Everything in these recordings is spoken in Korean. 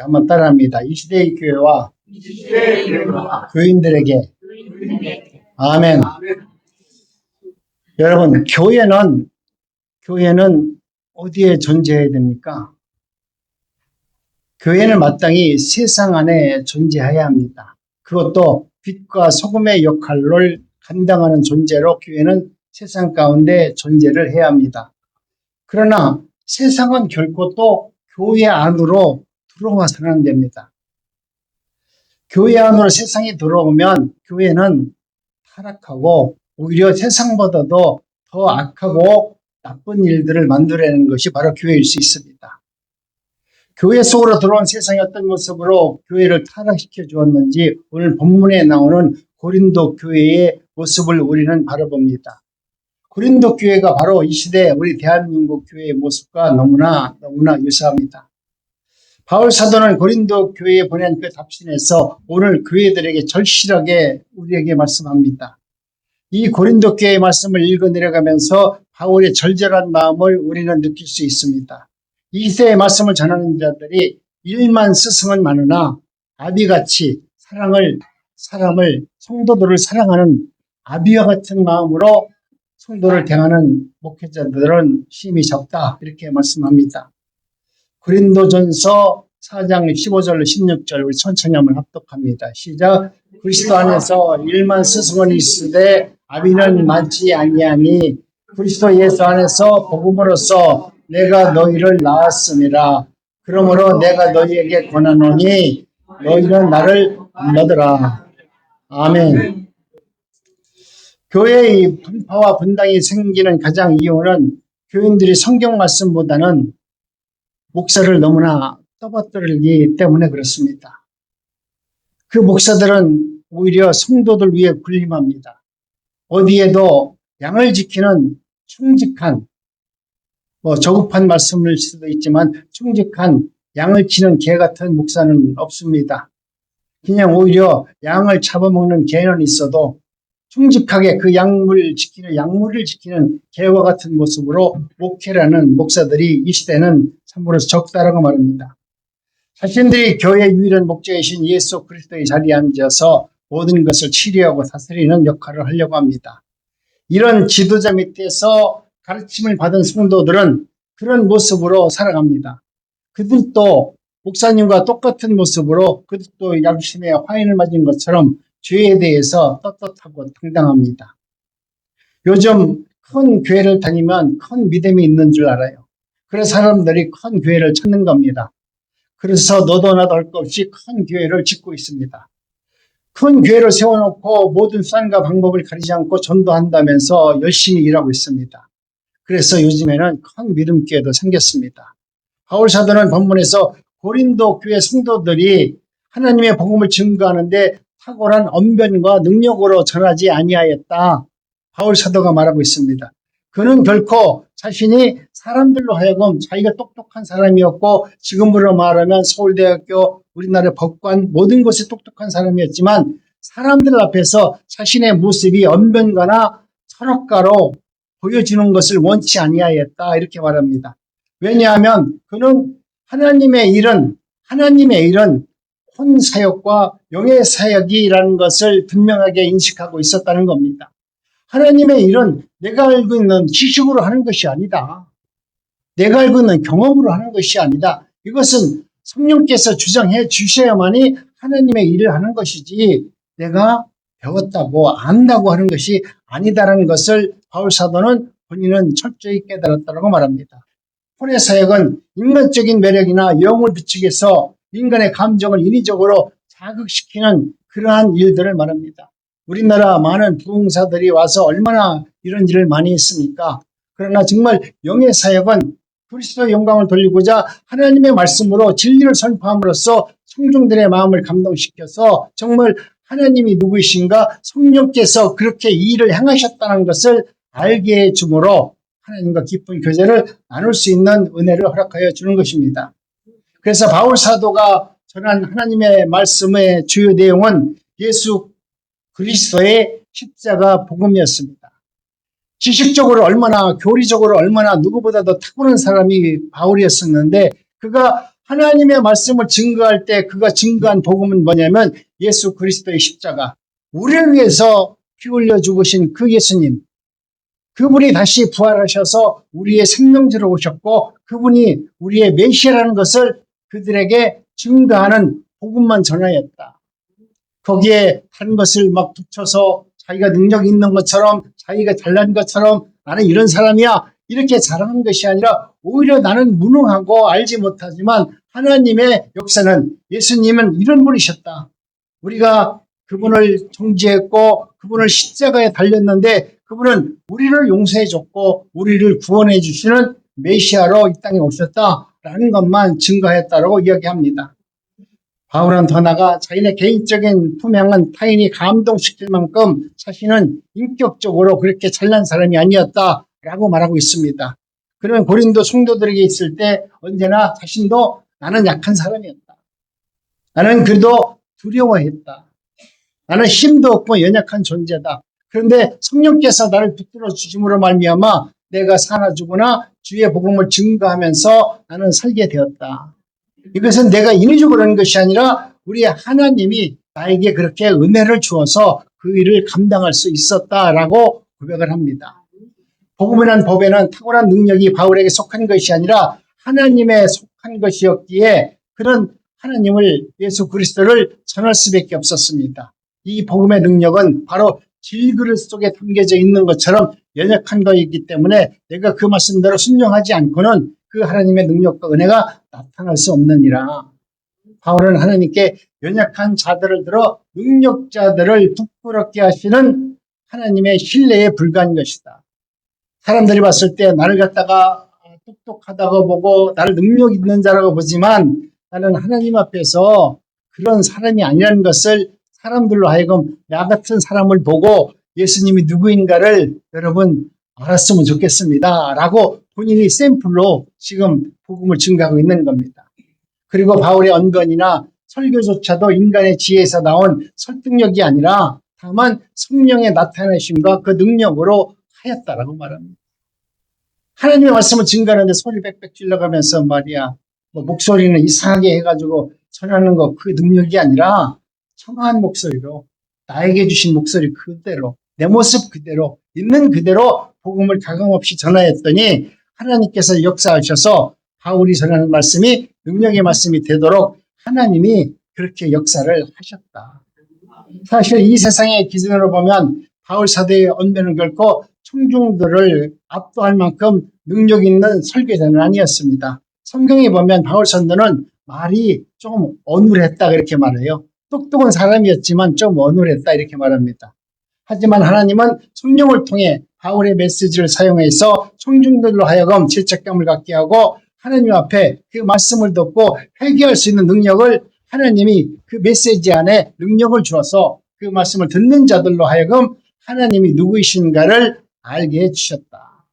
한번 따라합니다. 이 시대의 교회와 교인들에게. 아멘. 여러분, 교회는 어디에 존재해야 됩니까? 교회는 마땅히 세상 안에 존재해야 합니다. 그것도 빛과 소금의 역할을 감당하는 존재로 교회는 세상 가운데 존재를 해야 합니다. 그러나 세상은 결코 또 교회 안으로 들어와서는 안 됩니다. 교회 안으로 세상이 들어오면 교회는 타락하고 오히려 세상보다도 더 악하고 나쁜 일들을 만들어내는 것이 바로 교회일 수 있습니다. 교회 속으로 들어온 세상이 어떤 모습으로 교회를 타락시켜 주었는지 오늘 본문에 나오는 고린도 교회의 모습을 우리는 바라봅니다. 고린도 교회가 바로 이 시대 우리 대한민국 교회의 모습과 너무나 유사합니다. 바울 사도는 고린도 교회에 보낸 그 답신에서 오늘 교회들에게 절실하게 우리에게 말씀합니다. 이 고린도 교회의 말씀을 읽어 내려가면서 바울의 절절한 마음을 우리는 느낄 수 있습니다. 이 시대의 말씀을 전하는 자들이 일만 스승은 많으나 아비같이 성도들을 사랑하는 아비와 같은 마음으로 성도를 대하는 목회자들은 힘이 적다, 이렇게 말씀합니다. 고린도전서 4장 15절로 16절 우리 천천히 한번 합독합니다. 시작. 그리스도 안에서 일만 스승은 있으되 아비는 많지 아니하니 그리스도 예수 안에서 복음으로써 내가 너희를 낳았음이라. 그러므로 내가 너희에게 권하노니 너희는 나를 믿으라. 아멘. 교회의 분파와 분당이 생기는 가장 이유는 교인들이 성경 말씀보다는 목사를 너무나 떠받들기 때문에 그렇습니다. 그 목사들은 오히려 성도들 위해 군림합니다. 어디에도 양을 지키는 충직한, 저급한 말씀일 수도 있지만 충직한 양을 치는 개 같은 목사는 없습니다. 그냥 오히려 양을 잡아먹는 개는 있어도 충직하게 그 양물을 지키는 개와 같은 모습으로 목회라는 목사들이 이 시대는 참으로 적다라고 말합니다. 자신들이 교회의 유일한 목자이신 예수 그리스도의 자리에 앉아서 모든 것을 치료하고 다스리는 역할을 하려고 합니다. 이런 지도자 밑에서 가르침을 받은 성도들은 그런 모습으로 살아갑니다. 그들도 목사님과 똑같은 모습으로 그들도 양심의 화인을 맞은 것처럼 죄에 대해서 떳떳하고 당당합니다. 요즘 큰 교회를 다니면 큰 믿음이 있는 줄 알아요. 그래서 사람들이 큰 교회를 찾는 겁니다. 그래서 너도 나도 할 것 없이 큰 교회를 짓고 있습니다. 큰 교회를 세워놓고 모든 수단과 방법을 가리지 않고 전도한다면서 열심히 일하고 있습니다. 그래서 요즘에는 큰 믿음교회도 생겼습니다. 바울 사도는 본문에서 고린도 교회 성도들이 하나님의 복음을 증거하는데 탁월한 언변과 능력으로 전하지 아니하였다. 바울 사도가 말하고 있습니다. 그는 결코 자신이 사람들로 하여금 자기가 똑똑한 사람이었고 지금으로 말하면 서울대학교, 우리나라 법관 모든 곳에 똑똑한 사람이었지만 사람들 앞에서 자신의 모습이 언변가나 철학가로 보여지는 것을 원치 아니하였다, 이렇게 말합니다. 왜냐하면 그는 하나님의 일은 혼사역과 영의사역이라는 것을 분명하게 인식하고 있었다는 겁니다. 하나님의 일은 내가 알고 있는 지식으로 하는 것이 아니다. 내가 알고 있는 경험으로 하는 것이 아니다. 이것은 성령께서 주장해 주셔야만이 하나님의 일을 하는 것이지 내가 배웠다고 안다고 하는 것이 아니다라는 것을 바울 사도는 본인은 철저히 깨달았다고 말합니다. 혼의 사역은 인간적인 매력이나 영을 비추기 위해서 인간의 감정을 인위적으로 자극시키는 그러한 일들을 말합니다. 우리나라 많은 부흥사들이 와서 얼마나 이런 일을 많이 했습니까? 그러나 정말 영의 사역은 그리스도의 영광을 돌리고자 하나님의 말씀으로 진리를 선포함으로써 청중들의 마음을 감동시켜서 정말 하나님이 누구이신가 성령께서 그렇게 이 일을 행하셨다는 것을 알게 해주므로 하나님과 깊은 교제를 나눌 수 있는 은혜를 허락하여 주는 것입니다. 그래서 바울 사도가 전한 하나님의 말씀의 주요 내용은 예수 그리스도의 십자가 복음이었습니다. 지식적으로 얼마나 교리적으로 얼마나 누구보다도 탁월한 사람이 바울이었었는데 그가 하나님의 말씀을 증거할 때 그가 증거한 복음은 뭐냐면 예수 그리스도의 십자가, 우리를 위해서 피 흘려 죽으신 그 예수님, 그분이 다시 부활하셔서 우리의 생명지로 오셨고 그분이 우리의 메시아라는 것을 그들에게 증거하는 복음만 전하였다. 거기에 다른 것을 막 붙여서 자기가 능력 있는 것처럼, 자기가 잘난 것처럼 나는 이런 사람이야 이렇게 자랑하는 것이 아니라 오히려 나는 무능하고 알지 못하지만 하나님의 역사는, 예수님은 이런 분이셨다. 우리가 그분을 정죄했고 그분을 십자가에 달렸는데 그분은 우리를 용서해 줬고 우리를 구원해 주시는 메시아로 이 땅에 오셨다라는 것만 증거했다라고 이야기합니다. 바울은 더 나아가 자신의 개인적인 품행은 타인이 감동시킬 만큼 자신은 인격적으로 그렇게 잘난 사람이 아니었다라고 말하고 있습니다. 그는 고린도 성도들에게 있을 때 언제나 자신도 나는 약한 사람이었다. 나는 그래도 두려워했다. 나는 힘도 없고 연약한 존재다. 그런데 성령께서 나를 붙들어 주심으로 말미암아 내가 사나 죽으나 주의 복음을 증거하면서 나는 살게 되었다. 이것은 내가 인위적으로 하는 것이 아니라 우리 하나님이 나에게 그렇게 은혜를 주어서 그 일을 감당할 수 있었다라고 고백을 합니다. 복음이라는 법에는 탁월한 능력이 바울에게 속한 것이 아니라 하나님의 속한 것이었기에 그런 하나님을, 예수 그리스도를 전할 수밖에 없었습니다. 이 복음의 능력은 바로 질그릇 속에 담겨져 있는 것처럼 연약한 것이기 때문에 내가 그 말씀대로 순종하지 않고는 그 하나님의 능력과 은혜가 나타날 수 없느니라. 바울은 하나님께 연약한 자들을 들어 능력자들을 부끄럽게 하시는 하나님의 신뢰에 불과한 것이다. 사람들이 봤을 때 나를 갖다가 똑똑하다고 보고 나를 능력 있는 자라고 보지만 나는 하나님 앞에서 그런 사람이 아니라는 것을 사람들로 하여금 나 같은 사람을 보고 예수님이 누구인가를 여러분 알았으면 좋겠습니다 라고 본인이 샘플로 지금 복음을 증거하고 있는 겁니다. 그리고 바울의 언건이나 설교조차도 인간의 지혜에서 나온 설득력이 아니라 다만 성령의 나타내심과 그 능력으로 하였다라고 말합니다. 하나님의 말씀을 증거하는데 소리 빽빽 질러가면서 말이야, 목소리는 이상하게 해가지고 전하는 거 그 능력이 아니라 청아한 목소리로 나에게 주신 목소리 그대로 내 모습 그대로 있는 그대로 복음을 가감없이 전하였더니 하나님께서 역사하셔서 바울이 전하는 말씀이 능력의 말씀이 되도록 하나님이 그렇게 역사를 하셨다. 사실 이 세상의 기준으로 보면 바울 사도의 언변은 결코 청중들을 압도할 만큼 능력 있는 설교자는 아니었습니다. 성경에 보면 바울 선도는 말이 좀 어눌했다 그렇게 말해요. 똑똑한 사람이었지만 좀 어눌했다 이렇게 말합니다. 하지만 하나님은 성령을 통해 바울의 메시지를 사용해서 청중들로 하여금 질책감을 갖게 하고 하나님 앞에 그 말씀을 듣고 회개할 수 있는 능력을 하나님이 그 메시지 안에 능력을 주어서 그 말씀을 듣는 자들로 하여금 하나님이 누구이신가를 알게 해주셨다.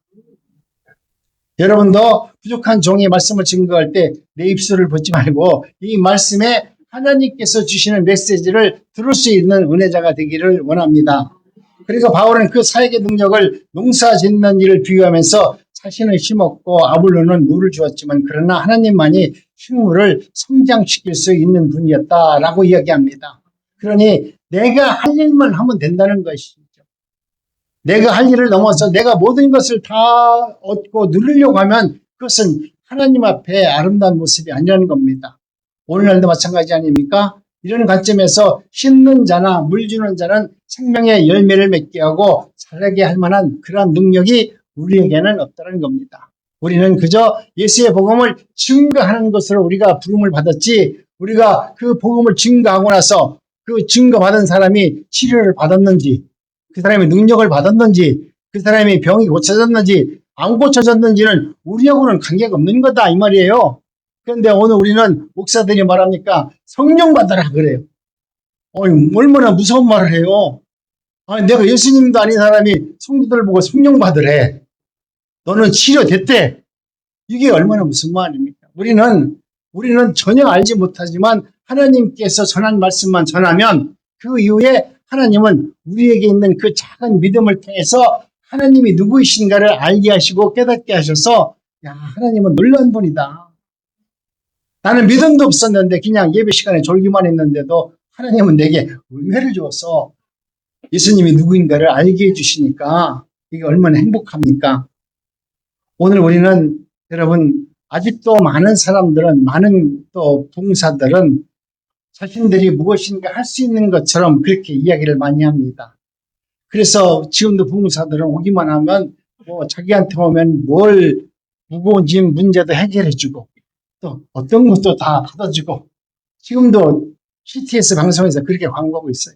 여러분도 부족한 종의 말씀을 증거할 때 내 입술을 보지 말고 이 말씀에 하나님께서 주시는 메시지를 들을 수 있는 은혜자가 되기를 원합니다. 그리고 바울은 그 사역의 능력을 농사 짓는 일을 비유하면서 자신은 심었고 아볼로는 물을 주었지만 그러나 하나님만이 식물을 성장시킬 수 있는 분이었다라고 이야기합니다. 그러니 내가 할 일만 하면 된다는 것이죠. 내가 할 일을 넘어서 내가 모든 것을 다 얻고 누리려고 하면 그것은 하나님 앞에 아름다운 모습이 아니라는 겁니다. 오늘날도 마찬가지 아닙니까? 이런 관점에서 심는 자나 물 주는 자는 생명의 열매를 맺게 하고 자라게 할 만한 그러한 능력이 우리에게는 없다는 겁니다. 우리는 그저 예수의 복음을 증거하는 것으로 우리가 부름을 받았지, 우리가 그 복음을 증거하고 나서 그 증거받은 사람이 치료를 받았는지, 그 사람이 능력을 받았는지, 그 사람이 병이 고쳐졌는지 안 고쳐졌는지는 우리하고는 관계가 없는 거다 이 말이에요. 그런데 오늘 우리는 목사들이 말합니까? 성령 받아라 그래요. 얼마나 무서운 말을 해요. 아니, 내가 예수님도 아닌 사람이 성도들 보고 성령 받으래. 너는 치료됐대. 이게 얼마나 무슨 말입니까? 우리는 전혀 알지 못하지만 하나님께서 전한 말씀만 전하면 그 이후에 하나님은 우리에게 있는 그 작은 믿음을 통해서 하나님이 누구이신가를 알게 하시고 깨닫게 하셔서, 야, 하나님은 놀라운 분이다. 나는 믿음도 없었는데 그냥 예배 시간에 졸기만 했는데도 하나님은 내게 은혜를 주어서 예수님이 누구인가를 알게 해주시니까 이게 얼마나 행복합니까? 오늘 우리는 여러분 아직도 많은 사람들은 많은 또 봉사들은 자신들이 무엇인가 할 수 있는 것처럼 그렇게 이야기를 많이 합니다. 그래서 지금도 봉사들은 오기만 하면 뭐 자기한테 오면 뭘 무거운 짐 문제도 해결해주고 또 어떤 것도 다 받아주고 지금도 CTS 방송에서 그렇게 광고하고 있어요.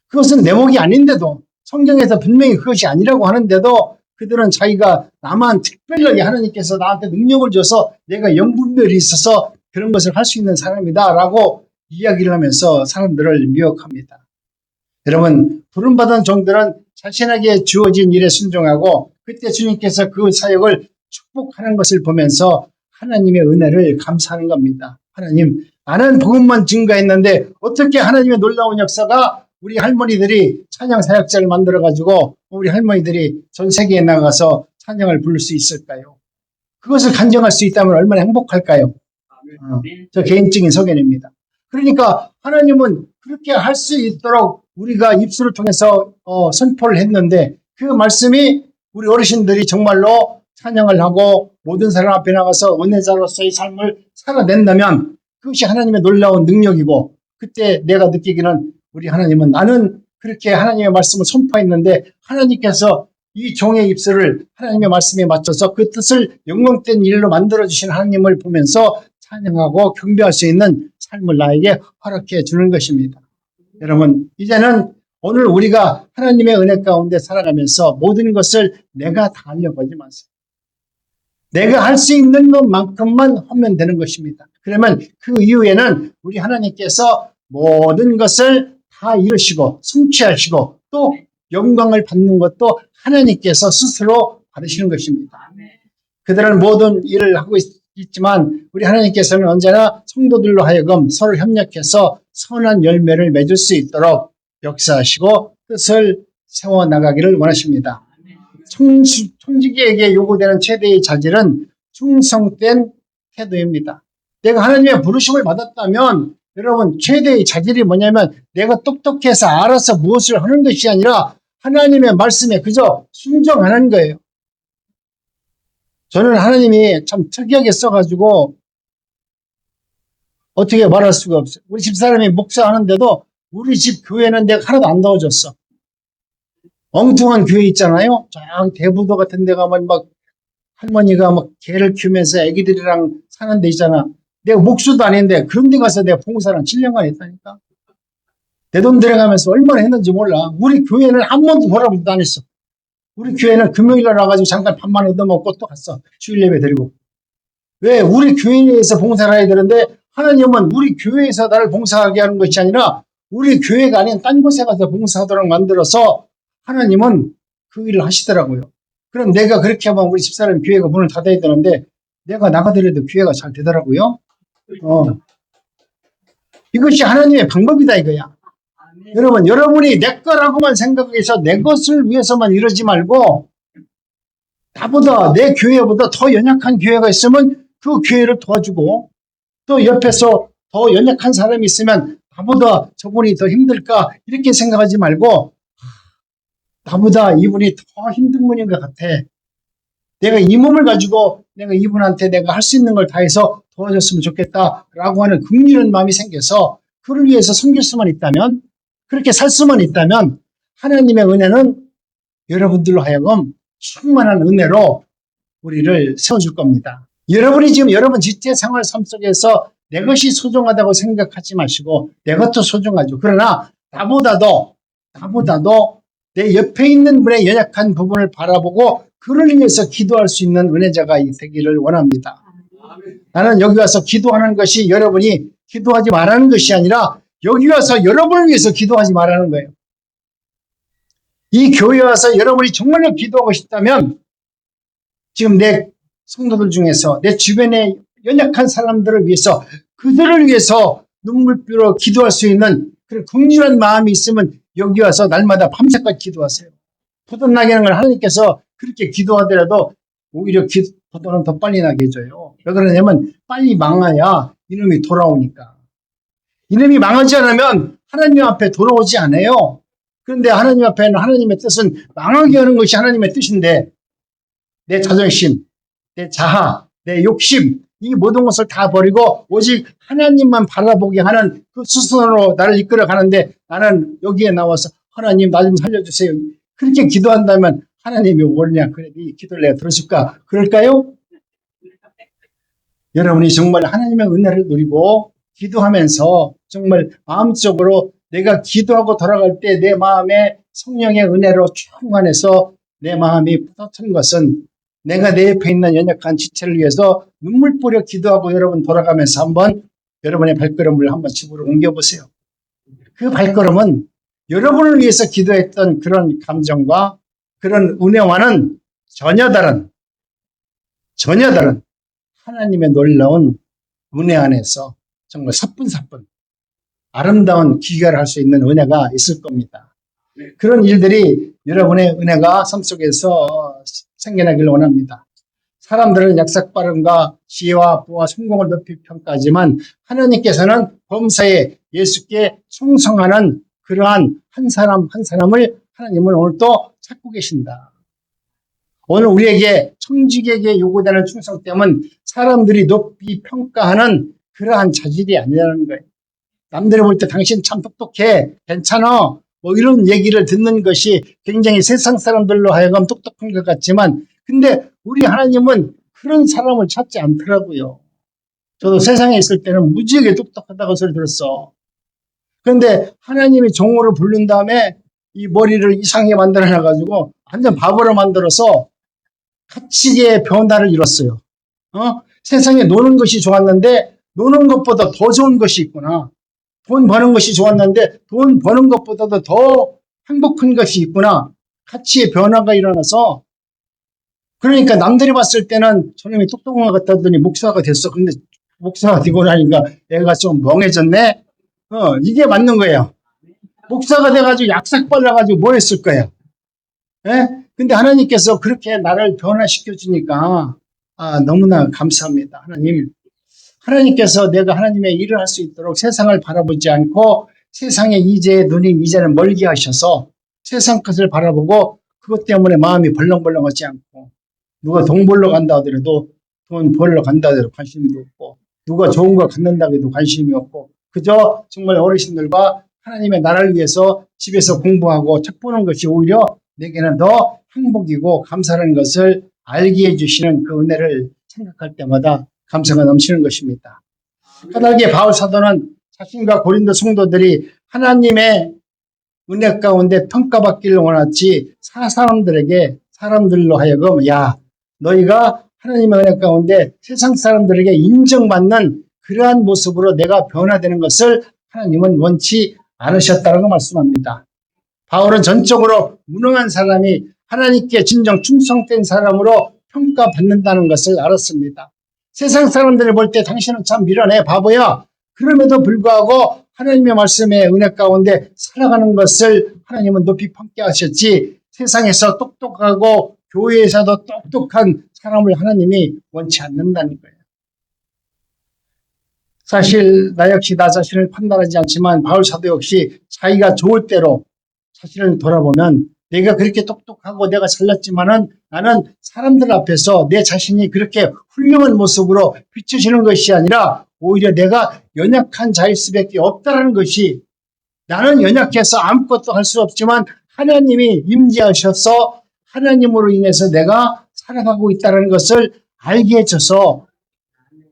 그것은 내 몫이 아닌데도 성경에서 분명히 그것이 아니라고 하는데도 그들은 자기가 나만 특별하게 하나님께서 나한테 능력을 줘서 내가 영분별이 있어서 그런 것을 할 수 있는 사람이다 라고 이야기를 하면서 사람들을 미혹합니다. 여러분 부름받은 종들은 자신에게 주어진 일에 순종하고 그때 주님께서 그 사역을 축복하는 것을 보면서 하나님의 은혜를 감사하는 겁니다. 하나님, 나는 복음만 증거했는데 어떻게 하나님의 놀라운 역사가 우리 할머니들이 찬양 사역자를 만들어가지고 우리 할머니들이 전 세계에 나가서 찬양을 부를 수 있을까요? 그것을 간증할 수 있다면 얼마나 행복할까요? 저 개인적인 소견입니다. 그러니까 하나님은 그렇게 할 수 있도록 우리가 입술을 통해서 선포를 했는데 그 말씀이 우리 어르신들이 정말로 찬양을 하고 모든 사람 앞에 나가서 은혜자로서의 삶을 살아낸다면 그것이 하나님의 놀라운 능력이고 그때 내가 느끼기는 우리 하나님은 나는 그렇게 하나님의 말씀을 선포했는데 하나님께서 이 종의 입술을 하나님의 말씀에 맞춰서 그 뜻을 영광된 일로 만들어주신 하나님을 보면서 찬양하고 경배할 수 있는 삶을 나에게 허락해 주는 것입니다. 여러분 이제는 오늘 우리가 하나님의 은혜 가운데 살아가면서 모든 것을 내가 다 하려고 하지 마세요. 내가 할 수 있는 것만큼만 하면 되는 것입니다. 그러면 그 이후에는 우리 하나님께서 모든 것을 다 이루시고 성취하시고 또 영광을 받는 것도 하나님께서 스스로 받으시는 것입니다. 그들은 모든 일을 하고 있지만 우리 하나님께서는 언제나 성도들로 하여금 서로 협력해서 선한 열매를 맺을 수 있도록 역사하시고 뜻을 세워나가기를 원하십니다. 총직에게 요구되는 최대의 자질은 충성된 태도입니다. 내가 하나님의 부르심을 받았다면 여러분 최대의 자질이 뭐냐면 내가 똑똑해서 알아서 무엇을 하는 것이 아니라 하나님의 말씀에 그저 순종하는 거예요. 저는 하나님이 참 특이하게 써가지고 어떻게 말할 수가 없어요. 우리 집사람이 목사하는데도 우리 집 교회는 내가 하나도 안 넣어줬어. 엉뚱한 교회 있잖아요. 저 대부도 같은 데 가면 막 할머니가 막 개를 키우면서 애기들이랑 사는 데 있잖아. 내가 목수도 아닌데 그런 데 가서 내가 봉사랑 7년간 했다니까. 내 돈 들여가면서 얼마나 했는지 몰라. 우리 교회는 한 번도 돌아보지도 안 했어. 우리 교회는 금요일날 와가지고 잠깐 밥만 얻어먹고 또 갔어. 주일 예배 드리고. 왜? 우리 교회에서 봉사를 해야 되는데 하나님은 우리 교회에서 나를 봉사하게 하는 것이 아니라 우리 교회가 아닌 딴 곳에 가서 봉사하도록 만들어서 하나님은 그 일을 하시더라고요. 그럼 내가 그렇게 하면 우리 집사람 교회가 문을 닫아야 되는데 내가 나가더라도 교회가 잘 되더라고요. 이것이 하나님의 방법이다 이거야. 여러분, 여러분이 내 거라고만 생각해서 내 것을 위해서만 이러지 말고 나보다 내 교회보다 더 연약한 교회가 있으면 그 교회를 도와주고 또 옆에서 더 연약한 사람이 있으면 나보다 저분이 더 힘들까 이렇게 생각하지 말고 나보다 이분이 더 힘든 분인 것 같아. 내가 이 몸을 가지고 내가 이분한테 내가 할 수 있는 걸 다해서 도와줬으면 좋겠다라고 하는 긍휼한 마음이 생겨서 그를 위해서 섬길 수만 있다면 그렇게 살 수만 있다면 하나님의 은혜는 여러분들로 하여금 충만한 은혜로 우리를 세워줄 겁니다. 여러분이 지금 여러분 지체 생활 삶 속에서 내 것이 소중하다고 생각하지 마시고 내 것도 소중하죠. 그러나 나보다도 내 옆에 있는 분의 연약한 부분을 바라보고 그를 위해서 기도할 수 있는 은혜자가 되기를 원합니다. 나는 여기 와서 기도하는 것이 여러분이 기도하지 말라는 것이 아니라 여기 와서 여러분을 위해서 기도하지 말라는 거예요. 이 교회에 와서 여러분이 정말로 기도하고 싶다면 지금 내 성도들 중에서 내 주변에 연약한 사람들을 위해서 그들을 위해서 눈물로 기도할 수 있는 그런 긍휼한 마음이 있으면 여기 와서 날마다 밤새까지 기도하세요. 포도 나게 하는 걸 하나님께서 그렇게 기도하더라도 오히려 포도는 더 빨리 나게 해줘요. 왜 그러냐면 빨리 망해야 이놈이 돌아오니까. 이놈이 망하지 않으면 하나님 앞에 돌아오지 않아요. 그런데 하나님 앞에는 하나님의 뜻은 망하게 하는 것이 하나님의 뜻인데 내 자존심, 내 자아, 내 욕심 이 모든 것을 다 버리고 오직 하나님만 바라보게 하는 그 수순으로 나를 이끌어 가는데 나는 여기에 나와서 하나님 나 좀 살려주세요. 그렇게 기도한다면 하나님이 오느냐? 그래, 이 기도를 내가 들어줄까? 그럴까요? 여러분이 정말 하나님의 은혜를 누리고 기도하면서 정말 마음적으로 내가 기도하고 돌아갈 때 내 마음에 성령의 은혜로 충만해서 내 마음이 뿌듯한 것은 내가 내 옆에 있는 연약한 지체를 위해서 눈물 뿌려 기도하고 여러분 돌아가면서 한번 여러분의 발걸음을 한번 집으로 옮겨보세요. 그 발걸음은 여러분을 위해서 기도했던 그런 감정과 그런 은혜와는 전혀 다른 하나님의 놀라운 은혜 안에서 정말 사뿐사뿐 아름다운 기결을 할 수 있는 은혜가 있을 겁니다. 그런 일들이 여러분의 은혜가 삶 속에서 생겨나길 원합니다. 사람들은 약삭빠름과 지혜와 부와 성공을 높이 평가하지만 하나님께서는 범사에 예수께 충성하는 그러한 한 사람 한 사람을 하나님은 오늘도 찾고 계신다. 오늘 우리에게 청직에게 요구되는 충성됨은 사람들이 높이 평가하는 그러한 자질이 아니라는 거예요. 남들이 볼 때 당신 참 똑똑해, 괜찮아, 뭐 이런 얘기를 듣는 것이 굉장히 세상 사람들로 하여금 똑똑한 것 같지만 근데 우리 하나님은 그런 사람을 찾지 않더라고요. 저도 세상에 있을 때는 무지하게 똑똑하다고 소리 들었어. 그런데 하나님이 종으로 부른 다음에 이 머리를 이상하게 만들어놔가지고 완전 바보로 만들어서 갇히게 변화를 이뤘어요. 세상에 노는 것이 좋았는데 노는 것보다 더 좋은 것이 있구나. 돈 버는 것이 좋았는데 돈 버는 것보다도 더 행복한 것이 있구나. 가치의 변화가 일어나서 그러니까 남들이 봤을 때는 저놈이 똑똑한 것 같다더니 목사가 됐어. 근데 목사가 되고 나니까 애가 좀 멍해졌네. 이게 맞는 거예요. 목사가 돼가지고 약삭 발라가지고 뭐 했을 거야. 예? 근데 하나님께서 그렇게 나를 변화시켜 주니까 너무나 감사합니다. 하나님께서 내가 하나님의 일을 할 수 있도록 세상을 바라보지 않고 세상의 이제의 눈이 이제는 멀게 하셔서 세상 것을 바라보고 그것 때문에 마음이 벌렁벌렁하지 않고 누가 돈 벌러 간다 하더라도 돈 벌러 간다 하더라도 관심도 없고 누가 좋은 거 갖는다고 해도 관심이 없고 그저 정말 어르신들과 하나님의 나라를 위해서 집에서 공부하고 책 보는 것이 오히려 내게는 더 행복이고 감사하는 것을 알게 해주시는 그 은혜를 생각할 때마다 감사가 넘치는 것입니다. 까닭에 바울 사도는 자신과 고린도 성도들이 하나님의 은혜 가운데 평가받기를 원하지 사람들로 하여금 야 너희가 하나님의 은혜 가운데 세상 사람들에게 인정받는 그러한 모습으로 내가 변화되는 것을 하나님은 원치 않으셨다고 말씀합니다. 바울은 전적으로 무능한 사람이 하나님께 진정 충성된 사람으로 평가받는다는 것을 알았습니다. 세상 사람들을 볼 때 당신은 참 미련해 바보야. 그럼에도 불구하고 하나님의 말씀의 은혜 가운데 살아가는 것을 하나님은 높이 평가하셨지 세상에서 똑똑하고 교회에서도 똑똑한 사람을 하나님이 원치 않는다는 거예요. 사실 나 역시 나 자신을 판단하지 않지만 바울 사도 역시 자기가 좋을 대로 자신을 돌아보면 내가 그렇게 똑똑하고 내가 잘났지만은 나는 사람들 앞에서 내 자신이 그렇게 훌륭한 모습으로 비춰지는 것이 아니라 오히려 내가 연약한 자일 수밖에 없다는 것이 나는 연약해서 아무것도 할 수 없지만 하나님이 임재하셔서 하나님으로 인해서 내가 살아가고 있다는 것을 알게 해줘서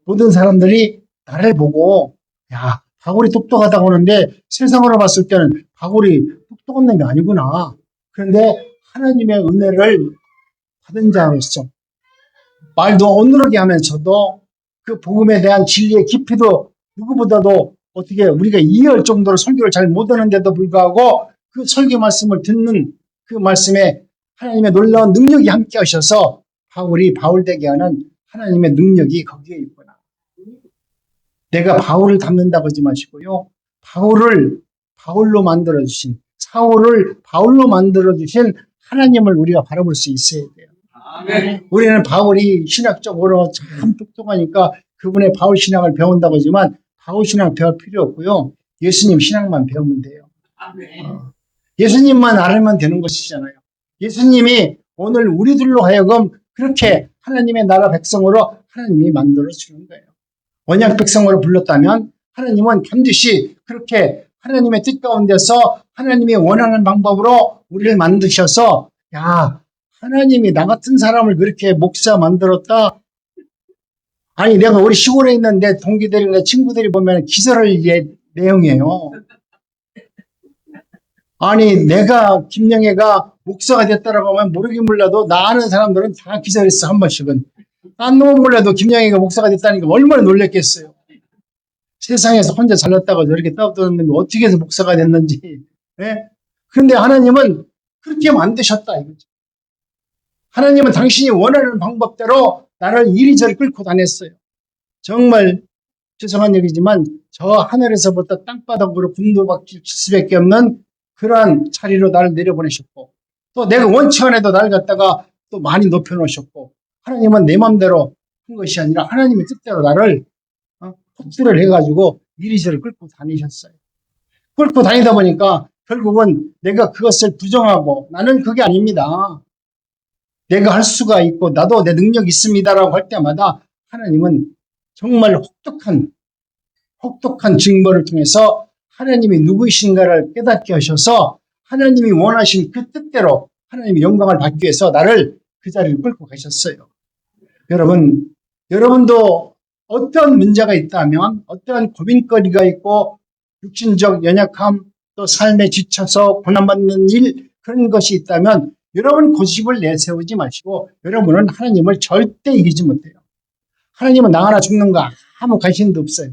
모든 사람들이 나를 보고 야 바울이 똑똑하다고 하는데 세상으로 봤을 때는 바울이 똑똑한 놈이 아니구나. 그런데 하나님의 은혜를 받은 자로서 말도 어눌하게 하면서도 그 복음에 대한 진리의 깊이도 누구보다도 어떻게 우리가 이해할 정도로 설교를 잘 못하는데도 불구하고 그 설교 말씀을 듣는 그 말씀에 하나님의 놀라운 능력이 함께 하셔서 바울이 바울되게 하는 하나님의 능력이 거기에 있구나. 내가 바울을 닮는다고 하지 마시고요. 바울을 바울로 만들어주신 사울을 바울로 만들어주신 하나님을 우리가 바라볼 수 있어야 돼요. 아멘. 우리는 바울이 신학적으로 참 똑똑하니까 그분의 바울 신앙을 배운다고 하지만 바울 신앙 배울 필요 없고요. 예수님 신앙만 배우면 돼요. 예수님만 알면 되는 것이잖아요. 예수님이 오늘 우리들로 하여금 그렇게 하나님의 나라 백성으로 하나님이 만들어 주는 거예요. 언약 백성으로 불렀다면 하나님은 반드시 그렇게 하나님의 뜻 가운데서 하나님이 원하는 방법으로 우리를 만드셔서 야, 하나님이 나 같은 사람을 그렇게 목사 만들었다. 아니 내가 우리 시골에 있는 내 동기들이 내 친구들이 보면 기절할 내용이에요. 아니 내가 김영애가 목사가 됐다라고 하면 모르긴 몰라도 나 아는 사람들은 다 기절했어 한 번씩은. 딴 놈은 몰라도 김영애가 목사가 됐다니까 얼마나 놀랬겠어요. 세상에서 혼자 잘났다고 저렇게 떠드는데 어떻게 해서 목사가 됐는지. 예? 그런데 하나님은 그렇게 만드셨다 이거죠. 하나님은 당신이 원하는 방법대로 나를 이리저리 끌고 다녔어요. 정말 죄송한 얘기지만 저 하늘에서부터 땅바닥으로 군도박질 칠 수밖에 없는 그러한 자리로 나를 내려보내셨고 또 내가 원치 않아도 나를 갖다가 또 많이 높여놓으셨고 하나님은 내 맘대로 한 것이 아니라 하나님의 뜻대로 나를 폭주를 해가지고 이리저리 끌고 다니셨어요. 끌고 다니다 보니까 결국은 내가 그것을 부정하고 나는 그게 아닙니다. 내가 할 수가 있고 나도 내 능력이 있습니다라고 할 때마다 하나님은 정말 혹독한 증거를 통해서 하나님이 누구이신가를 깨닫게 하셔서 하나님이 원하신 그 뜻대로 하나님의 영광을 받기 위해서 나를 그 자리를 끌고 가셨어요. 여러분도 어떤 문제가 있다면 어떠한 고민거리가 있고 육신적 연약함 또 삶에 지쳐서 고난받는 일 그런 것이 있다면 여러분 고집을 내세우지 마시고 여러분은 하나님을 절대 이기지 못해요. 하나님은 나 하나 죽는 거 아무 관심도 없어요.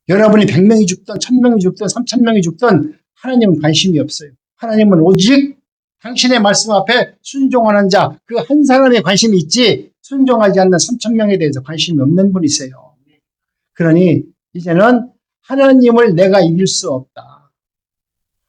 여러분이 100명이 죽든 1000명이 죽든 3000명이 죽든 하나님은 관심이 없어요. 하나님은 오직 당신의 말씀 앞에 순종하는 자 그 한 사람에 관심이 있지 순종하지 않는 3000명에 대해서 관심이 없는 분이세요. 그러니 이제는 하나님을 내가 이길 수 없다.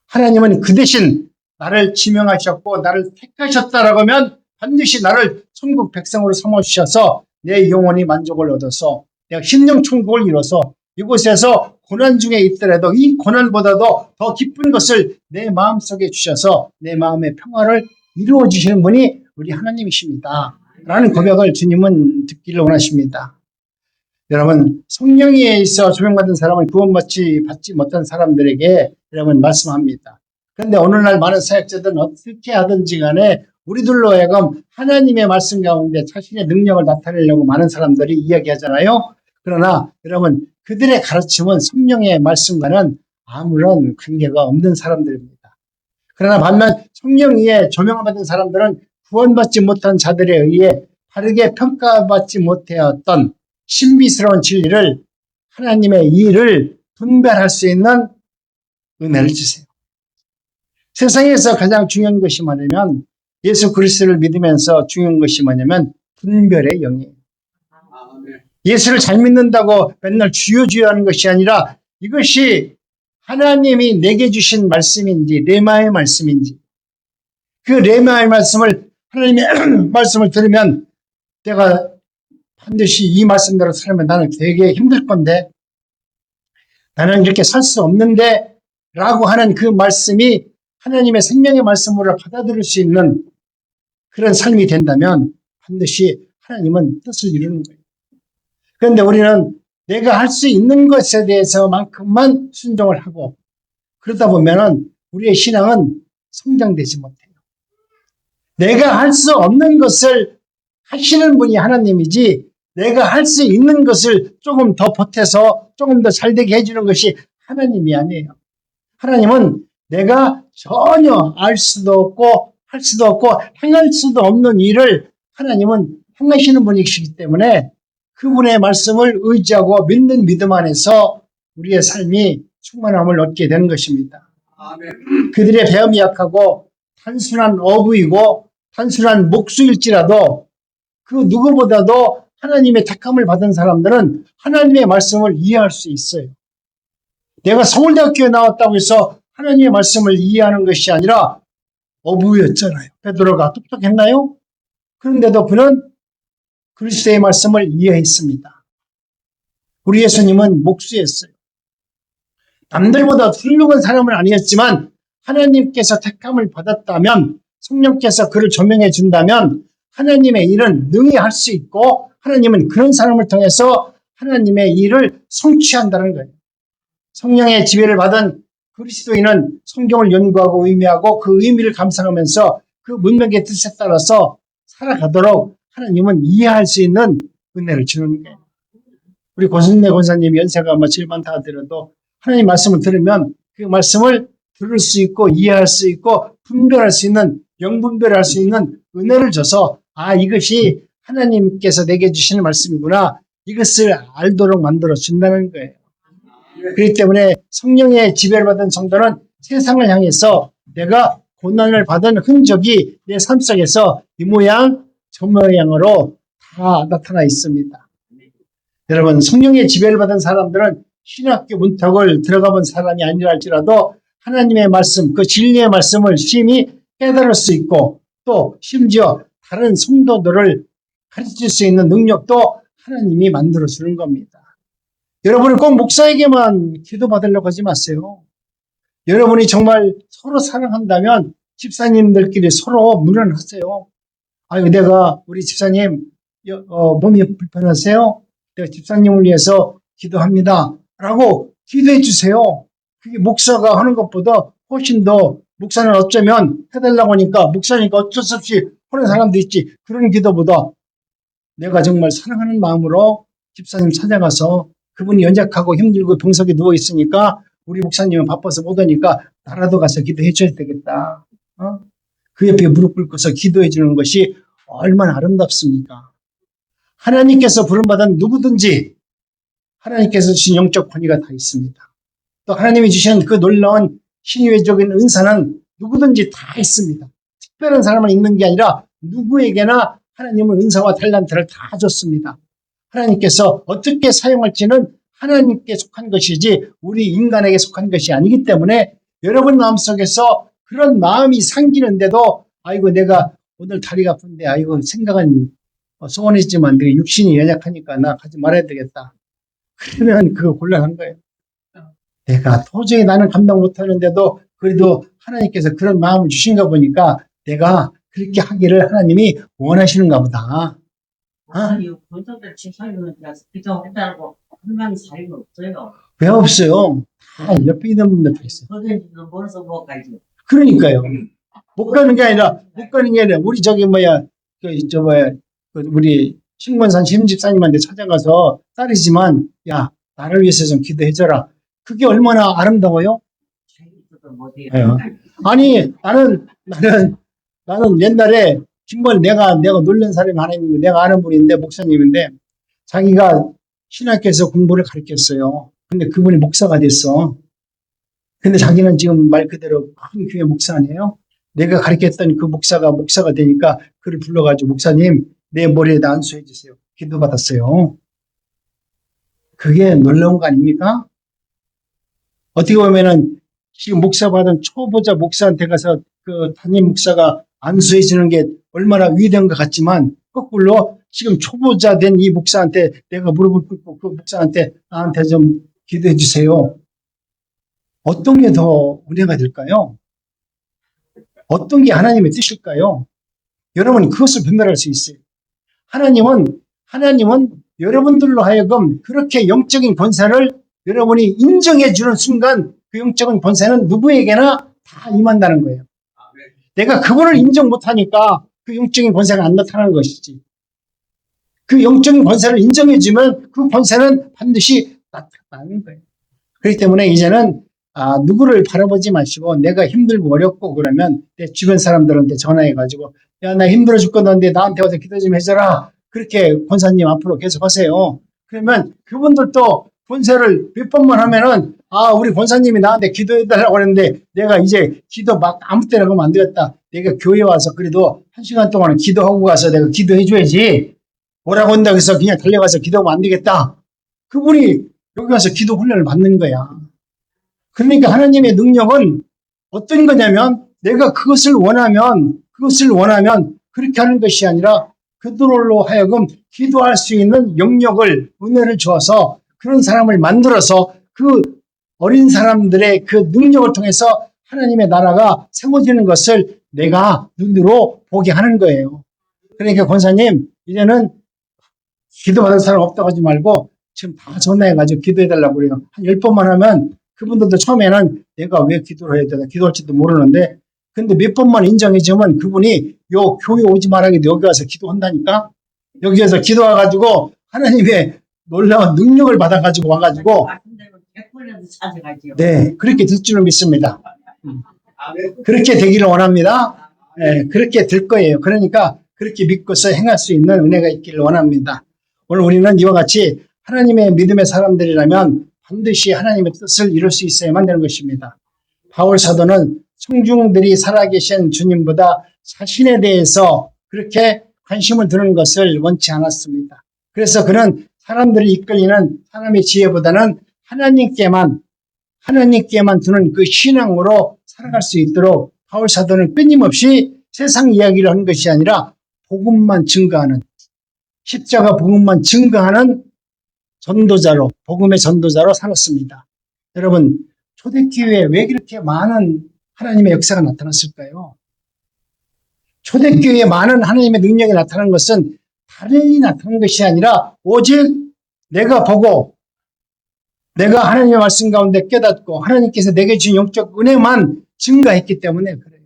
하나님은 그 대신 나를 지명하셨고 나를 택하셨다라고 하면 반드시 나를 천국 백성으로 삼아주셔서 내 영혼이 만족을 얻어서 내가 심령 천국을 이뤄서 이곳에서 고난 중에 있더라도 이 고난보다도 더 기쁜 것을 내 마음속에 주셔서 내 마음의 평화를 이루어 주시는 분이 우리 하나님이십니다. 라는 고백을 주님은 듣기를 원하십니다. 여러분 성령에 있어 조명받은 사람은 구원받지 못한 사람들에게 여러분 말씀합니다. 그런데 오늘날 많은 사역자들은 어떻게 하든지 간에 우리들로 하여금 하나님의 말씀 가운데 자신의 능력을 나타내려고 많은 사람들이 이야기하잖아요. 그러나 여러분 그들의 가르침은 성령의 말씀과는 아무런 관계가 없는 사람들입니다. 그러나 반면 성령 위에 조명받은 사람들은 구원받지 못한 자들에 의해 바르게 평가받지 못하였던 신비스러운 진리를 하나님의 일을 분별할 수 있는 은혜를 주세요. 세상에서 가장 중요한 것이 뭐냐면 예수 그리스도를 믿으면서 중요한 것이 뭐냐면 분별의 영이에요. 예수를 잘 믿는다고 맨날 주여 하는 것이 아니라 이것이 하나님이 내게 주신 말씀인지 레마의 말씀인지 그 레마의 말씀을 하나님의 말씀을 들으면 내가 반드시 이 말씀대로 살면 나는 되게 힘들 건데 나는 이렇게 살 수 없는데 라고 하는 그 말씀이 하나님의 생명의 말씀으로 받아들일 수 있는 그런 삶이 된다면 반드시 하나님은 뜻을 이루는 거예요. 그런데 우리는 내가 할 수 있는 것에 대해서만큼만 순종을 하고 그러다 보면은 우리의 신앙은 성장되지 못해요. 내가 할 수 없는 것을 하시는 분이 하나님이지 내가 할 수 있는 것을 조금 더 보태서 조금 더 잘되게 해주는 것이 하나님이 아니에요. 하나님은 내가 전혀 알 수도 없고 할 수도 없고 행할 수도 없는 일을 하나님은 행하시는 분이시기 때문에 그분의 말씀을 의지하고 믿는 믿음 안에서 우리의 삶이 충만함을 얻게 되는 것입니다. 아멘. 그들의 배움이 약하고 단순한 어부이고 단순한 목수일지라도 그 누구보다도 하나님의 택함을 받은 사람들은 하나님의 말씀을 이해할 수 있어요. 내가 서울대학교에 나왔다고 해서 하나님의 말씀을 이해하는 것이 아니라 어부였잖아요. 베드로가 똑똑했나요? 그런데도 그는 그리스도의 말씀을 이해했습니다. 우리 예수님은 목수였어요. 남들보다 훌륭한 사람은 아니었지만 하나님께서 택함을 받았다면, 성령께서 그를 조명해 준다면 하나님의 일은 능히 할 수 있고, 하나님은 그런 사람을 통해서 하나님의 일을 성취한다는 거예요. 성령의 지배를 받은 그리스도인은 성경을 연구하고 의미하고 그 의미를 감상하면서 그 문맥의 뜻에 따라서 살아가도록 하나님은 이해할 수 있는 은혜를 주는 거예요. 우리 고순례 권사님이 연세가 아마 7만 다 되어도 하나님 말씀을 들으면 그 말씀을 들을 수 있고 이해할 수 있고 분별할 수 있는, 영분별할 수 있는 은혜를 줘서, 아, 이것이 하나님께서 내게 주시는 말씀이구나, 이것을 알도록 만들어 준다는 거예요. 그렇기 때문에 성령의 지배를 받은 성도는 세상을 향해서 내가 고난을 받은 흔적이 내 삶 속에서 이 모양 저 모양으로 다 나타나 있습니다. 여러분, 성령의 지배를 받은 사람들은 신학교 문턱을 들어가 본 사람이 아니라 할지라도 하나님의 말씀, 그 진리의 말씀을 심히 깨달을 수 있고, 또 심지어 다른 성도들을 가르칠 수 있는 능력도 하나님이 만들어 주는 겁니다. 여러분은 꼭 목사에게만 기도받으려고 하지 마세요. 여러분이 정말 서로 사랑한다면 집사님들끼리 서로 문안하세요. 아유, 내가 우리 집사님 몸이 불편하세요? 내가 집사님을 위해서 기도합니다. 라고 기도해 주세요. 그게 목사가 하는 것보다 훨씬 더, 목사는 어쩌면 해달라고 하니까 목사니까 어쩔 수 없이 하는 사람도 있지. 그런 기도보다 내가 정말 사랑하는 마음으로 집사님 찾아가서 그분이 연약하고 힘들고 병석에 누워 있으니까 우리 목사님은 바빠서 못 오니까 나라도 가서 기도해 줘야 되겠다. 그 옆에 무릎 꿇고서 기도해 주는 것이 얼마나 아름답습니까? 하나님께서 부름받은 누구든지 하나님께서 주신 영적 권위가 다 있습니다. 또 하나님이 주신 그 놀라운 신유적인 은사는 누구든지 다 있습니다. 특별한 사람만 있는 게 아니라 누구에게나 하나님은 은사와 달란트를 다 줬습니다. 하나님께서 어떻게 사용할지는 하나님께 속한 것이지 우리 인간에게 속한 것이 아니기 때문에 여러분 마음속에서 그런 마음이 생기는데도, 아이고 내가 오늘 다리가 아픈데, 아이고 생각은 소원했지만 내 육신이 연약하니까 나 가지 말아야 되겠다. 그러면 그거 곤란한 거예요. 내가 도저히 나는 감당 못하는데도 그래도 하나님께서 그런 마음을 주신가 보니까 내가 그렇게 하기를 하나님이 원하시는가 보다. 아니, 본사들 집사님은 기도했다고 한 명이 사이가 없어요. 왜 없어요? 다 옆에 있는 분들도 있어요. 그런지는 벌써 못 가지. 그러니까요. 못 가는 게 아니라 우리 저기 우리 신권산 심집사님한테 찾아가서 딸이지만, 야, 나를 위해서 좀 기도해줘라. 그게 얼마나 아름다워요? 자기도 못해요. 아니, 나는 옛날에 정말 내가 놀란 사람이 하나 있는 거, 내가 아는 분인데, 목사님인데, 자기가 신학교에서 공부를 가르쳤어요. 근데 그분이 목사가 됐어. 근데 자기는 지금 말 그대로 큰 교회 목사네요. 내가 가르쳤던 그 목사가 되니까 그를 불러가지고, 목사님, 내 머리에다 안수해 주세요. 기도 받았어요. 그게 놀라운 거 아닙니까? 어떻게 보면은 지금 목사 받은 초보자 목사한테 가서 그 담임 목사가 안수해 주는 게 얼마나 위대한 것 같지만, 거꾸로 지금 초보자 된 이 목사한테 내가 무릎을 꿇고 그 목사한테 나한테 좀 기도해 주세요. 어떤 게 더 은혜가 될까요? 어떤 게 하나님의 뜻일까요? 여러분, 그것을 분별할 수 있어요. 하나님은 여러분들로 하여금 그렇게 영적인 권세를 여러분이 인정해 주는 순간 그 영적인 권세는 누구에게나 다 임한다는 거예요. 내가 그거를 인정 못하니까 그 영적인 권세가 안 나타나는 것이지. 그 영적인 권세를 인정해 주면 그 권세는 반드시 나타나는 거예요. 그렇기 때문에 이제는 누구를 바라보지 마시고, 내가 힘들고 어렵고 그러면 내 주변 사람들한테 전화해가지고, 야, 나 힘들어 죽겠는데 나한테 와서 기도 좀 해줘라. 그렇게 권사님 앞으로 계속 하세요. 그러면 그분들도 권세를 몇 번만 하면은, 우리 권사님이 나한테 기도해달라고 했는데 내가 이제 기도 막 아무 때나 하면 안 되겠다. 내가 교회 와서 그래도 1시간 동안은 기도하고 가서 내가 기도해줘야지. 뭐라고 한다고 해서 그냥 달려가서 기도하면 안 되겠다. 그분이 여기 와서 기도 훈련을 받는 거야. 그러니까 하나님의 능력은 어떤 거냐면, 내가 그것을 원하면 그렇게 하는 것이 아니라 그들로 하여금 기도할 수 있는 영역을, 은혜를 주어서 그런 사람을 만들어서 그 어린 사람들의 그 능력을 통해서 하나님의 나라가 세워지는 것을 내가 눈으로 보게 하는 거예요. 그러니까 권사님, 이제는 기도받을 사람 없다고 하지 말고 지금 다 전화해가지고 기도해달라고 그래요. 한 10번만 하면 그분들도 처음에는 내가 왜 기도를 해야 되나 기도할지도 모르는데 근데 몇 번만 인정해주면 그분이 요 교회 오지 말아도 여기 와서 기도한다니까. 여기에서 기도와가지고 하나님의 놀라운 능력을 받아가지고 와가지고 말씀대로 100번이라도 찾아가지요. 네 그렇게 될 줄을 믿습니다. 그렇게 되기를 원합니다. 네, 그렇게 될 거예요. 그러니까 그렇게 믿고서 행할 수 있는 은혜가 있기를 원합니다. 오늘 우리는 이와 같이 하나님의 믿음의 사람들이라면 반드시 하나님의 뜻을 이룰 수 있어야만 되는 것입니다. 바울 사도는 청중들이 살아계신 주님보다 자신에 대해서 그렇게 관심을 두는 것을 원치 않았습니다. 그래서 그는 사람들이 이끌리는 사람의 지혜보다는 하나님께만 두는 그 신앙으로 살아갈 수 있도록 바울 사도는 끊임없이 세상 이야기를 하는 것이 아니라 복음만 증거하는 십자가 복음만 증거하는 전도자로 복음의 전도자로 살았습니다. 여러분 초대교회에 왜 그렇게 많은 하나님의 역사가 나타났을까요? 초대교회에 많은 하나님의 능력이 나타난 것은 다른 일이 나타난 것이 아니라 오직 내가 보고 내가 하나님의 말씀 가운데 깨닫고 하나님께서 내게 주신 영적 은혜만 증가했기 때문에 그래요.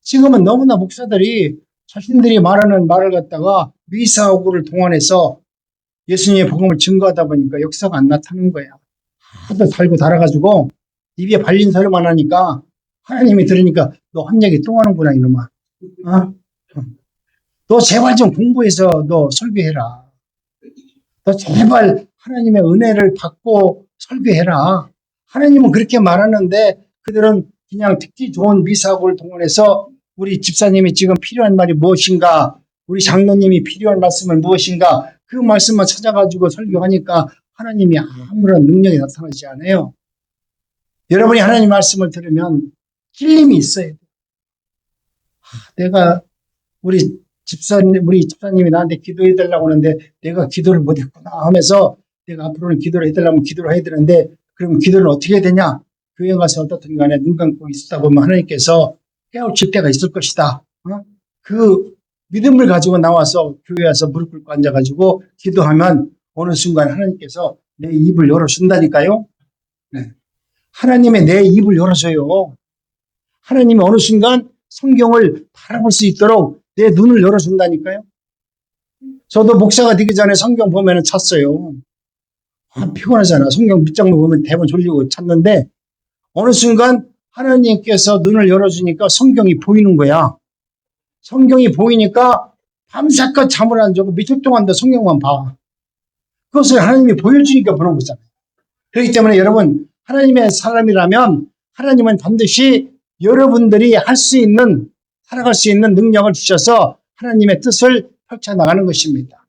지금은 너무나 목사들이 자신들이 말하는 말을 갖다가 미사오구를 동원해서 예수님의 복음을 증거하다 보니까 역사가 안 나타나는 거야. 하도 달고 달아가지고 입에 발린 소리만 하니까 하나님이 들으니까 너 한 얘기 또 하는구나 이놈아. 어? 너 제발 좀 공부해서 너 설교해라. 너 제발 하나님의 은혜를 받고 설교해라. 하나님은 그렇게 말하는데 그들은 그냥 듣기 좋은 미사고를 동원해서 우리 집사님이 지금 필요한 말이 무엇인가, 우리 장로님이 필요한 말씀은 무엇인가, 그 말씀만 찾아가지고 설교하니까 하나님이 아무런 능력이 나타나지 않아요. 여러분이 하나님 말씀을 들으면 찔림이 있어야 돼요. 내가 우리 집사님이 나한테 기도해달라고 하는데 내가 기도를 못했구나 하면서 내가 앞으로는 기도를 해달라면 기도를 해야 되는데 그럼 기도를 어떻게 해야 되냐? 교회 가서 어떻든 간에 눈 감고 있다 보면 하나님께서 깨우칠 때가 있을 것이다. 그 믿음을 가지고 나와서 교회 와서 무릎 꿇고 앉아가지고 기도하면 어느 순간 하나님께서 내 입을 열어준다니까요. 네. 하나님의 내 입을 열어줘요. 하나님이 어느 순간 성경을 바라볼 수 있도록 내 눈을 열어준다니까요. 저도 목사가 되기 전에 성경 보면은 찼어요. 피곤하잖아. 성경 밑장만 보면 대본 졸리고 찼는데 어느 순간 하나님께서 눈을 열어주니까 성경이 보이는 거야. 성경이 보이니까 밤새껏 잠을 안 자고 며칠 동안도 성경만 봐. 그것을 하나님이 보여주니까 보는 거잖아요. 그렇기 때문에 여러분 하나님의 사람이라면 하나님은 반드시 여러분들이 할 수 있는 살아갈 수 있는 능력을 주셔서 하나님의 뜻을 펼쳐나가는 것입니다.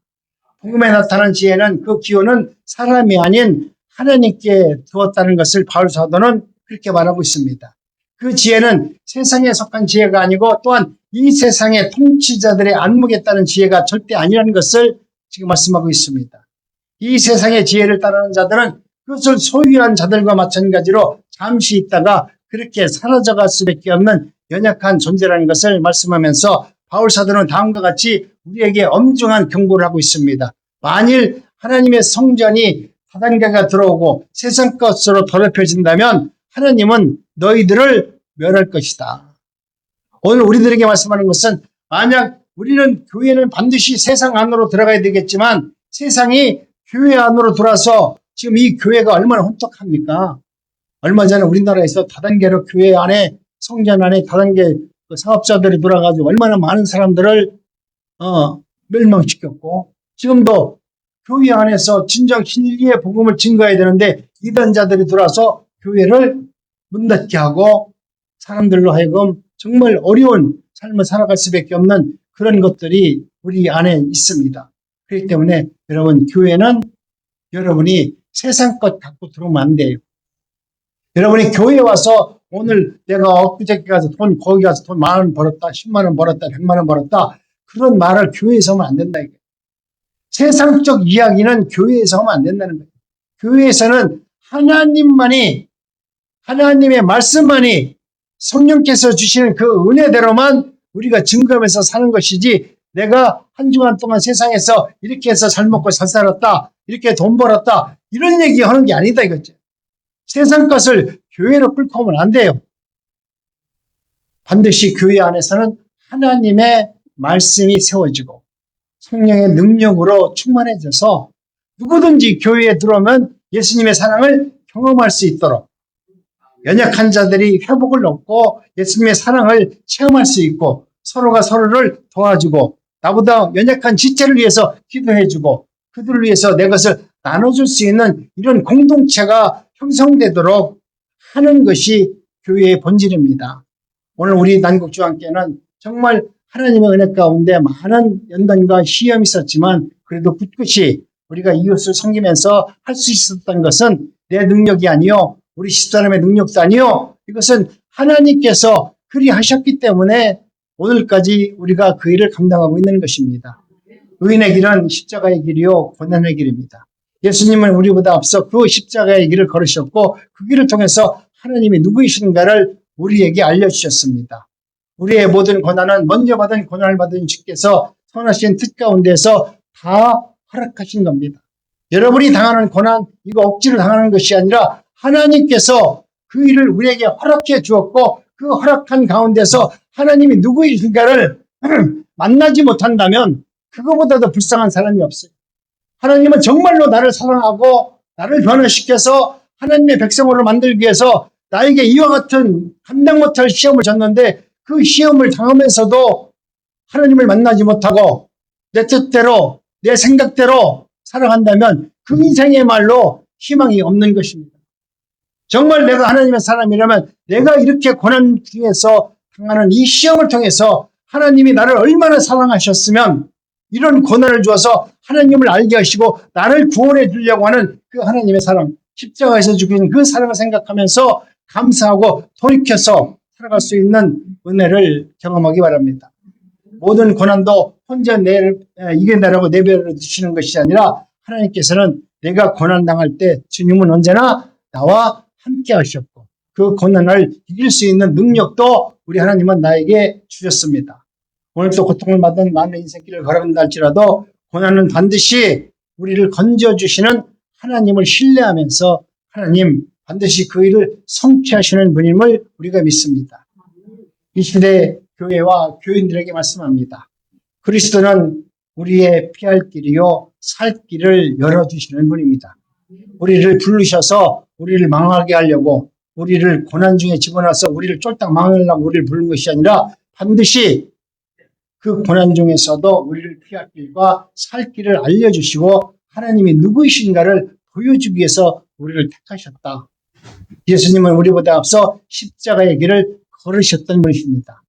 복음에 나타난 지혜는 그 기호는 사람이 아닌 하나님께 두었다는 것을 바울 사도는 그렇게 말하고 있습니다. 그 지혜는 세상에 속한 지혜가 아니고 또한 이 세상의 통치자들의 안목에 따른 지혜가 절대 아니라는 것을 지금 말씀하고 있습니다. 이 세상의 지혜를 따르는 자들은 그것을 소유한 자들과 마찬가지로 잠시 있다가 그렇게 사라져갈 수밖에 없는 연약한 존재라는 것을 말씀하면서 바울 사도는 다음과 같이 우리에게 엄중한 경고를 하고 있습니다. 만일 하나님의 성전이 사단계가 들어오고 세상 것으로 더럽혀진다면 하나님은 너희들을 멸할 것이다. 오늘 우리들에게 말씀하는 것은 만약 우리는 교회는 반드시 세상 안으로 들어가야 되겠지만 세상이 교회 안으로 들어와서 지금 이 교회가 얼마나 혼탁합니까? 얼마 전에 우리나라에서 다단계로 교회 안에 성전 안에 다단계 사업자들이 들어와가지고 얼마나 많은 사람들을 멸망시켰고 지금도 교회 안에서 진정 진리의 복음을 증거해야 되는데 이단자들이 들어와서 교회를 문 닫게 하고 사람들로 하여금 정말 어려운 삶을 살아갈 수밖에 없는 그런 것들이 우리 안에 있습니다. 그렇기 때문에 여러분 교회는 여러분이 세상 것 갖고 들어오면 안 돼요. 여러분이 교회에 와서 오늘 내가 엊그저께 가서 거기 가서 돈 10,000원 벌었다, 10만 원 벌었다, 100만 원 벌었다 그런 말을 교회에서 하면 안 된다 이게. 세상적 이야기는 교회에서 하면 안 된다는 거예요. 교회에서는 하나님만이, 하나님의 말씀만이 성령께서 주시는 그 은혜대로만 우리가 증거하면서 사는 것이지, 내가 한 주간 동안 세상에서 이렇게 해서 잘 먹고 잘 살았다, 이렇게 돈 벌었다, 이런 얘기 하는 게 아니다 이거죠. 세상 것을 교회로 끌고 오면 안 돼요. 반드시 교회 안에서는 하나님의 말씀이 세워지고 성령의 능력으로 충만해져서 누구든지 교회에 들어오면 예수님의 사랑을 경험할 수 있도록, 연약한 자들이 회복을 얻고 예수님의 사랑을 체험할 수 있고, 서로가 서로를 도와주고 나보다 연약한 지체를 위해서 기도해주고 그들을 위해서 내 것을 나눠줄 수 있는 이런 공동체가 형성되도록 하는 것이 교회의 본질입니다. 오늘 우리 난국주안교회는 정말 하나님의 은혜 가운데 많은 연단과 시험이 있었지만 그래도 굳굳이 우리가 이웃을 섬기면서 할 수 있었던 것은 내 능력이 아니요, 우리 집사람의 능력도 아니요, 이것은 하나님께서 그리 하셨기 때문에 오늘까지 우리가 그 일을 감당하고 있는 것입니다. 의인의 길은 십자가의 길이요 고난의 길입니다. 예수님은 우리보다 앞서 그 십자가의 길을 걸으셨고 그 길을 통해서 하나님이 누구이신가를 우리에게 알려주셨습니다. 우리의 모든 고난은 먼저 받은 고난을 받은 주께서 선하신 뜻 가운데서 다 허락하신 겁니다. 여러분이 당하는 고난, 이거 억지로 당하는 것이 아니라 하나님께서 그 일을 우리에게 허락해 주었고 그 허락한 가운데서 하나님이 누구이신가를 만나지 못한다면 그거보다도 불쌍한 사람이 없어요. 하나님은 정말로 나를 사랑하고 나를 변화시켜서 하나님의 백성으로 만들기 위해서 나에게 이와 같은 감당 못할 시험을 줬는데 그 시험을 당하면서도 하나님을 만나지 못하고 내 뜻대로 내 생각대로 살아간다면 그 인생의 말로 희망이 없는 것입니다. 정말 내가 하나님의 사람이라면 내가 이렇게 고난 중에서 당하는 이 시험을 통해서 하나님이 나를 얼마나 사랑하셨으면 이런 고난을 주어서 하나님을 알게 하시고 나를 구원해 주려고 하는 그 하나님의 사랑, 십자가에서 주신 그 사랑을 생각하면서 감사하고 돌이켜서 살아갈 수 있는 은혜를 경험하기 바랍니다. 모든 고난도 혼자 이겨내라고 내버려 두시는 것이 아니라 하나님께서는 내가 고난당할 때 주님은 언제나 나와 함께 하셨고 그 고난을 이길 수 있는 능력도 우리 하나님은 나에게 주셨습니다. 오늘도 고통을 받은 많은 인생길을 걸어간다 할지라도 고난은 반드시 우리를 건져주시는 하나님을 신뢰하면서 하나님 반드시 그 일을 성취하시는 분임을 우리가 믿습니다. 이 시대 교회와 교인들에게 말씀합니다. 그리스도는 우리의 피할 길이요 살 길을 열어주시는 분입니다. 우리를 부르셔서 우리를 망하게 하려고, 우리를 고난 중에 집어넣어서 우리를 쫄딱 망하려고 우리를 부른 것이 아니라 반드시 그 고난 중에서도 우리를 피할 길과 살 길을 알려주시고 하나님이 누구이신가를 보여주기 위해서 우리를 택하셨다. 예수님은 우리보다 앞서 십자가의 길을 걸으셨던 분이십니다.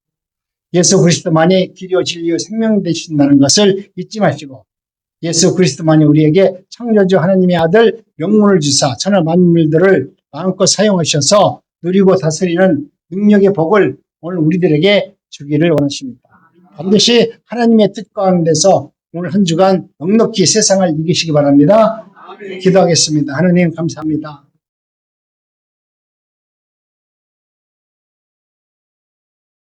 예수 그리스도만이 길이요 진리요 생명 되신다는 것을 잊지 마시고 예수 그리스도만이 우리에게 창조주 하나님의 아들 영문을 주사 천하 만물들을 마음껏 사용하셔서 누리고 다스리는 능력의 복을 오늘 우리들에게 주기를 원하십니다. 반드시 하나님의 뜻 가운데서 오늘 한 주간 넉넉히 세상을 이기시기 바랍니다. 기도하겠습니다. 하나님 감사합니다.